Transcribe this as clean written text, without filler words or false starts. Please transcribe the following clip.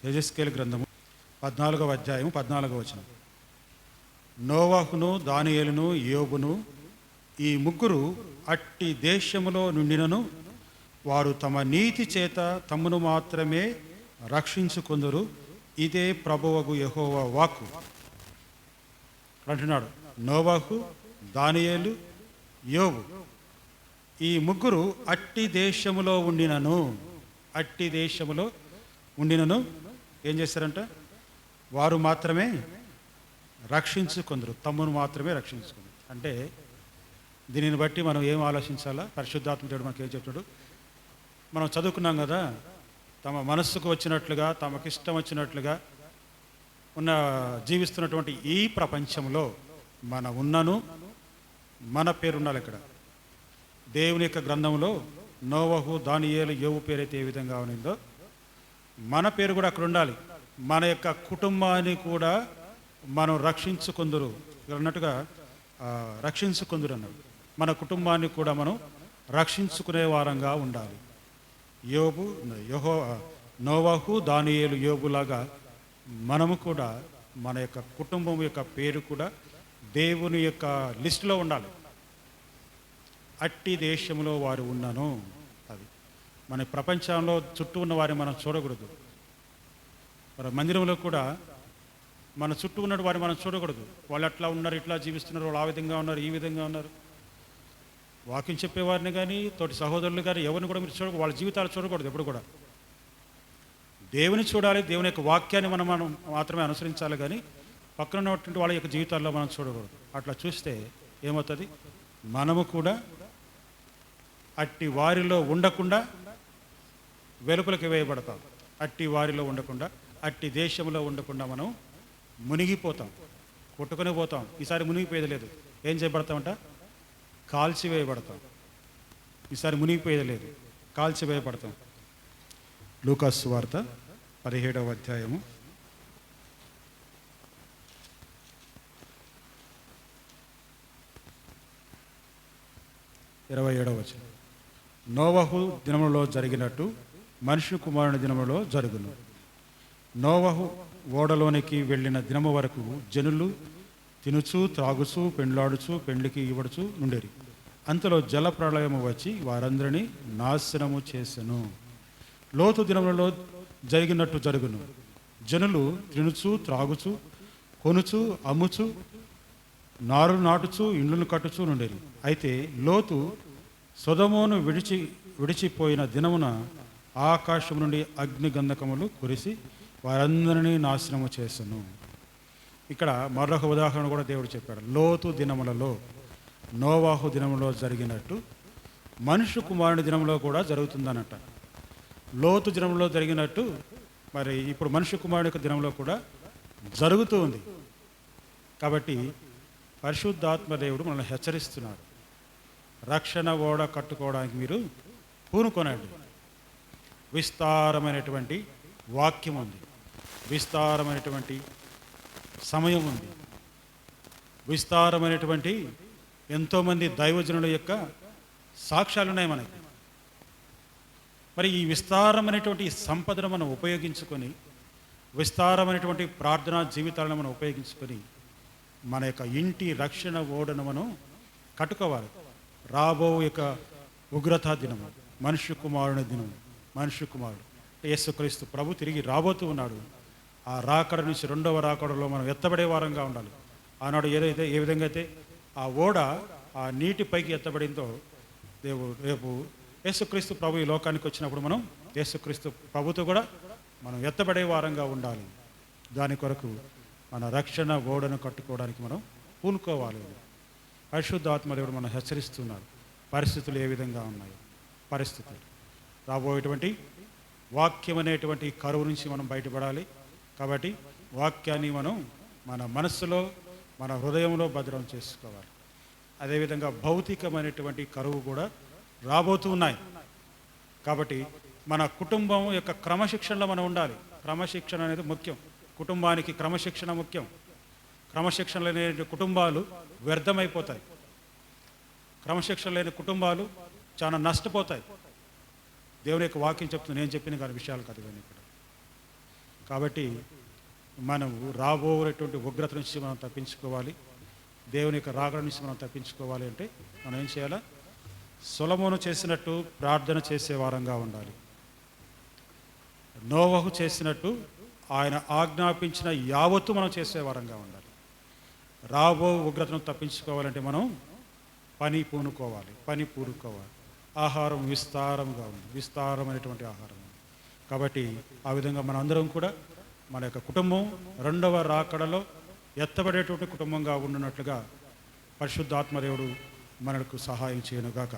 యెహెజ్కేలు గ్రంథము 14వ అధ్యాయం 14వ వచనం. నోవహును, దానియేలును, యోబును ఈ ముగ్గురు అట్టి దేశములో నుండినను వారు తమ నీతి చేత తమను మాత్రమే రక్షించుకొందురు. ఇదే ప్రభువగు యెహోవా వాక్కు అంటున్నాడు. నోవహు, దానియేలు, యోబు ఈ ముగ్గురు అట్టి దేశములో ఉండినను ఏం చేస్తారంట? వారు మాత్రమే రక్షించుకొందరు, తమ్మును మాత్రమే రక్షించుకుందరు. అంటే దీనిని బట్టి మనం ఏం ఆలోచించాలా? పరిశుద్ధాత్మ దేవుడు మనకి ఏం చెప్తాడు? మనం చదువుకున్నాం కదా, తమ మనస్సుకు వచ్చినట్లుగా, తమకిష్టం వచ్చినట్లుగా జీవిస్తున్నటువంటి ఈ ప్రపంచంలో మన పేరు ఉండాలి. ఇక్కడ దేవుని యొక్క గ్రంథంలో నోవహు, దానియేలు, యోబు పేరైతే ఏ విధంగా ఉన్నదో మన పేరు కూడా అక్కడ ఉండాలి. మన యొక్క కుటుంబాన్ని కూడా మనం రక్షించుకొందురు అన్నట్టుగా రక్షించుకొందురు అన్నాడు. మన కుటుంబాన్ని కూడా మనం రక్షించుకునే వారంగా ఉండాలి. నోవహు, దానియేలు, యోబులాగా మనము కూడా మన యొక్క కుటుంబం యొక్క పేరు కూడా దేవుని యొక్క లిస్టులో ఉండాలి. అట్టి దేశంలో వారు ఉన్నాను. అది మన ప్రపంచంలో చుట్టూ ఉన్న వారిని మనం చూడకూడదు. మన మందిరంలో కూడా మన చుట్టూ ఉన్న వారిని మనం చూడకూడదు. వాళ్ళు అట్లా ఉన్నారు, ఇట్లా జీవిస్తున్నారు, వాళ్ళు ఆ విధంగా ఉన్నారు, ఈ విధంగా ఉన్నారు. వాక్యం చెప్పేవారిని కానీ, తోటి సహోదరులు కానీ ఎవరిని కూడా మీరు చూడకూడదు. వాళ్ళ జీవితాలు చూడకూడదు ఎప్పుడు కూడా. దేవుని చూడాలి, దేవుని యొక్క వాక్యాన్ని మనం మాత్రమే అనుసరించాలి. కానీ పక్కన ఉన్నటువంటి వాళ్ళ యొక్క జీవితాల్లో మనం చూడకూడదు. అట్లా చూస్తే ఏమవుతుంది? మనము కూడా అట్టి వారిలో ఉండకుండా వెలుపలికి వేయబడతాం. అట్టి వారిలో ఉండకుండా, అట్టి దేశంలో ఉండకుండా మనం మునిగిపోతాం, కొట్టుకొని పోతాం. ఈసారి మునిగిపోయేది లేదు. ఏం చేయబడతామంట? కాల్చివేయబడతాం. ఈసారి మునిగిపోయేది లేదు, కాల్చివేయబడతాం. లూకాసు వార్త 17వ అధ్యాయము 27వ వచనం. నోవహు దినములలో జరిగినట్టు మనుష్య కుమారుని దినములలో జరుగును. నోవహు ఓడలోనికి వెళ్ళిన దినము వరకు జనులు తినుచు, త్రాగుచు, పెండ్లాడుచు, పెండ్లికి ఇవ్వడుచు నుండేరి. అంతలో జల ప్రళయము వచ్చి వారందరినీ నాశనము చేసెను. లోతు దినములలో జరిగినట్టు జరుగును. జనులు తినుచు, త్రాగుచు, కొనుచు, అమ్ముచు, నారులు నాటుచు, ఇండ్లను కట్టుచు నుండేరి. అయితే లోతు సొదొమోను విడిచిపోయిన దినమున ఆకాశం నుండి అగ్ని గంధకములు కురిసి వారందరినీ నాశనము చేసెను. ఇక్కడ మరొక ఉదాహరణ కూడా దేవుడు చెప్పాడు. లోతు దినములలో, నోవాహు దినములో జరిగినట్టు మనుష్య కుమారుని దినంలో కూడా జరుగుతుందన్నట. లోతు దినంలో జరిగినట్టు మరి ఇప్పుడు మనుష్య కుమారుని యొక్క దినంలో కూడా జరుగుతూ ఉంది. కాబట్టి పరిశుద్ధాత్మ దేవుడు మనల్ని హెచ్చరిస్తున్నాడు. రక్షణ ఓడ కట్టుకోవడానికి మీరు పూనుకొనండి. విస్తారమైనటువంటి వాక్యం ఉంది, విస్తారమైనటువంటి సమయం ఉంది, విస్తారమైనటువంటి ఎంతోమంది దైవజనుల యొక్క సాక్ష్యాలు ఉన్నాయి మనకి. మరి ఈ విస్తారమైనటువంటి సంపదను మనం ఉపయోగించుకొని, విస్తారమైనటువంటి ప్రార్థనా జీవితాలను మనం ఉపయోగించుకొని మన యొక్క ఇంటి రక్షణ ఓడను మనం కట్టుకోవాలి. రాబో యొక్క ఉగ్రతా దినము, మనుష్య కుమారుని దినము. మనుష్య కుమారుడు యేసుక్రీస్తు ప్రభు తిరిగి రాబోతూ ఉన్నాడు. ఆ రాకడ నుంచి రెండవ రాకడలో మనం ఎత్తబడే వారంగా ఉండాలి. ఆనాడు ఏ విధంగా అయితే ఆ ఓడ ఆ నీటి పైకి ఎత్తబడిందో, రేపు యేసుక్రీస్తు ప్రభు ఈ లోకానికి వచ్చినప్పుడు మనం యేసుక్రీస్తు ప్రభుతో కూడా మనం ఎత్తబడే వారంగా ఉండాలి. దాని కొరకు మన రక్షణ ఓడను కట్టుకోవడానికి మనం పూనుకోవాలి. పరిశుద్ధాత్మదేవుడు మనం హెచ్చరిస్తున్నారు. పరిస్థితులు ఏ విధంగా ఉన్నాయి? పరిస్థితులు రాబోయేటువంటి వాక్యం అనేటువంటి కరువు నుంచి మనం బయటపడాలి. కాబట్టి వాక్యాన్ని మనం మన మనస్సులో, మన హృదయంలో భద్రం చేసుకోవాలి. అదేవిధంగా భౌతికమైనటువంటి కరువు కూడా రాబోతూ ఉన్నాయి. కాబట్టి మన కుటుంబం యొక్క క్రమశిక్షణలో మనం ఉండాలి. క్రమశిక్షణ అనేది ముఖ్యం. కుటుంబానికి క్రమశిక్షణ ముఖ్యం. క్రమశిక్షణ లేని కుటుంబాలు వ్యర్థమైపోతాయి. క్రమశిక్షణ లేని కుటుంబాలు చాలా నష్టపోతాయి. దేవుని యొక్క వాక్యం చెప్తుంది, నేను చెప్పిన కానీ విషయాలు కాదు కానీ ఇక్కడ. కాబట్టి మనం రాబోయేటువంటి ఉగ్రత నుంచి మనం తప్పించుకోవాలి, దేవుని యొక్క రాకడ నుంచి మనం తప్పించుకోవాలి అంటే మనం ఏం చేయాలా? సొలొమోను చేసినట్టు ప్రార్థన చేసే వారంగా ఉండాలి. నోవహు చేసినట్టు ఆయన ఆజ్ఞాపించిన యావత్తు మనం చేసే వారంగా ఉండాలి. రాబో ఉగ్రతను తప్పించుకోవాలంటే మనం పని పూనుకోవాలి. ఆహారం విస్తారంగా ఉంది, విస్తారమైనటువంటి ఆహారం ఉంది. కాబట్టి ఆ విధంగా మన అందరం కూడా మన యొక్క కుటుంబం రెండవ రాకడలో ఎత్తబడేటువంటి కుటుంబంగా ఉండున్నట్లుగా పరిశుద్ధాత్మదేవుడు మనకు సహాయం చేయనుగాక.